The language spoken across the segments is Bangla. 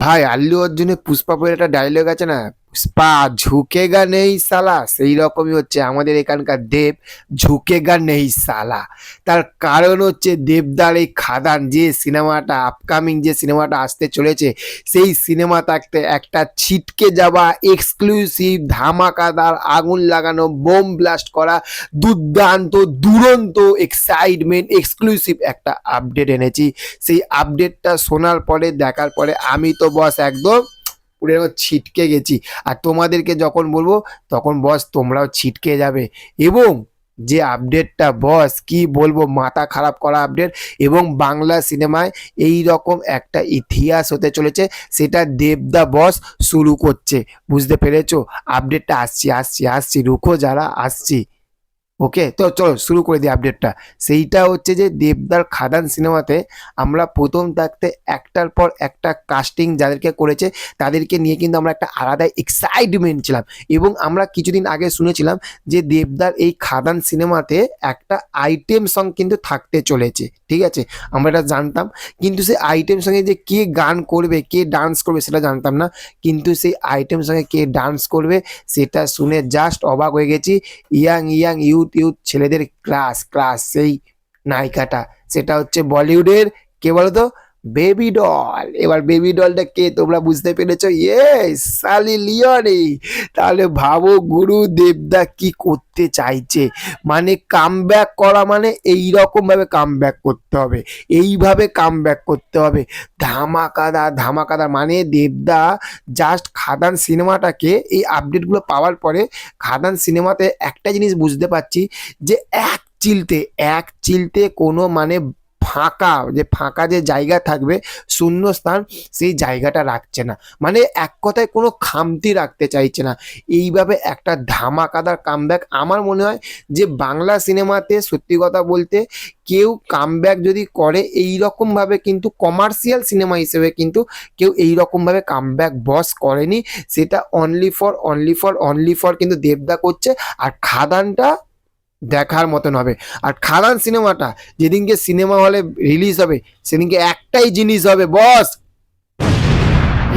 ভাই আল্লু অর্জুনের পুষ্পাপুরের একটা ডায়লগ আছে না, পুষ্পা ঝুঁকেগা নেই সালা, সেই রকমই হচ্ছে আমাদের এখানকার দেব, ঝুঁকেগা নেই সালা। তার কারণ হচ্ছে দেবদার এই খাদান যে সিনেমাটা, আপকামিং যে সিনেমাটা আসতে চলেছে, সেই সিনেমা থাকতে একটা ছিটকে যাওয়া এক্সক্লুসিভ ধামাকাদার আগুন লাগানো বোম ব্লাস্ট করা দুর্দান্ত দুরন্ত এক্সাইটমেন্ট এক্সক্লুসিভ একটা আপডেট এনেছি। সেই আপডেটটা শোনার পরে দেখার পরে আমি তো বস একদম পুরো ছিটকে গেছি। আর তোমাদেরকে যখন বলবো তখন বস তোমরাও ছিটকে যাবে। এবং যে আপডেটটা বস কি বলবো, মাথা খারাপ করা আপডেট। এবং বাংলা সিনেমায় এই রকম একটা ইতিহাস হতে চলেছে, সেটা দেবদা বস শুরু করছে। বুঝতে পেরেছো? আপডেটটা আসছি আসছি আসছি, রুখো যারা, আসছি। ওকে, তো চলো শুরু করে দিই আপডেটটা। সেইটা হচ্ছে যে দেবদার খাদান সিনেমাতে আমরা প্রথম থাকতে একটার পর একটা কাস্টিং যাদেরকে করেছে তাদেরকে নিয়ে কিন্তু আমরা একটা আলাদা এক্সাইটমেন্ট ছিলাম। এবং আমরা কিছুদিন আগে শুনেছিলাম যে দেবদার এই খাদান সিনেমাতে একটা আইটেম সং কিন্তু থাকতে চলেছে, ঠিক আছে? আমরা এটা জানতাম, কিন্তু সেই আইটেম সঙ্গে যে কে গান করবে কে ডান্স করবে সেটা জানতাম না। কিন্তু সেই আইটেম সঙ্গে কে ডান্স করবে সেটা শুনে জাস্ট অবাক হয়ে গেছি। ইয়াং ইয়াং ইউথ ইউথ ছেলেদের ক্লাস ক্লাস সেই নায়িকাটা, সেটা হচ্ছে বলিউডের কে বলতো, বেবি ডল। এবার বেবি ডলটা কে তোমরা বুঝতে পেরেছো? ইয়েস, সালি লিওনি। তাহলে ভাবো গুরু দেবদা কি করতে চাইছে। মানে কামব্যাক করা মানে এইরকম ভাবে কামব্যাক করতে হবে, এইভাবে কামব্যাক করতে হবে, ধামাকাদার ধামাকাদার। মানে দেবদা জাস্ট খাদান সিনেমাটাকে, এই আপডেটগুলো পাওয়ার পরে খাদান সিনেমাতে একটা জিনিস বুঝতে পারছি যে এক চিলতে কোনো মানে ফাঁকা যে জায়গা থাকবে, শূন্য স্থান, সেই জায়গাটা রাখছে না। মানে এক কথায় কোনো খামতি রাখতে চাইছে না। এইভাবে একটা ধামাকাদার কামব্যাক আমার মনে হয় যে বাংলা সিনেমাতে সত্যি কথা বলতে কেউ কামব্যাক যদি করে এই রকম ভাবে, কিন্তু কমার্শিয়াল সিনেমা হিসেবে কিন্তু কেউ এই রকম ভাবে কামব্যাক বস করেনি। সেটা অনলি ফর কিন্তু দেবদা করছে। আর খাদানটা দেখার মতন হবে। আর খাদান সিনেমাটা যেদিনকে সিনেমা হলে রিলিজ হবে সেদিনকে একটাই জিনিস হবে বস,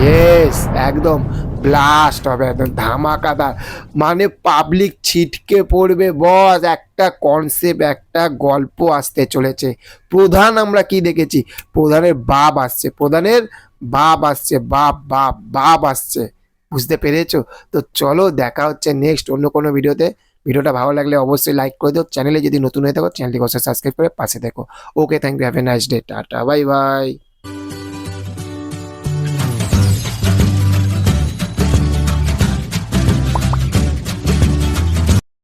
ইয়েস, একদম ব্লাস্ট হবে, একদম ধামাকাদার। মানে পাবলিক ছিটকে পড়বে বস। একটা কনসেপ্ট একটা গল্প আসতে চলেছে। প্রধান আমরা কি দেখেছি, প্রধানের বাপ আসছে, প্রধানের বাপ আসছে, বাপ আসছে। বুঝতে পেরেছো? তো চলো দেখা হচ্ছে নেক্সট অন্য কোনো ভিডিওতে। ভিডিওটা ভালো লাগলে অবশ্যই লাইক করে দিও, চ্যানেলে যদি নতুন হয়ে থাকো চ্যানেলটিকে অবশ্যই সাবস্ক্রাইব করে পাশে দেখো। Okay, thank you, have a nice day, tata, bye by.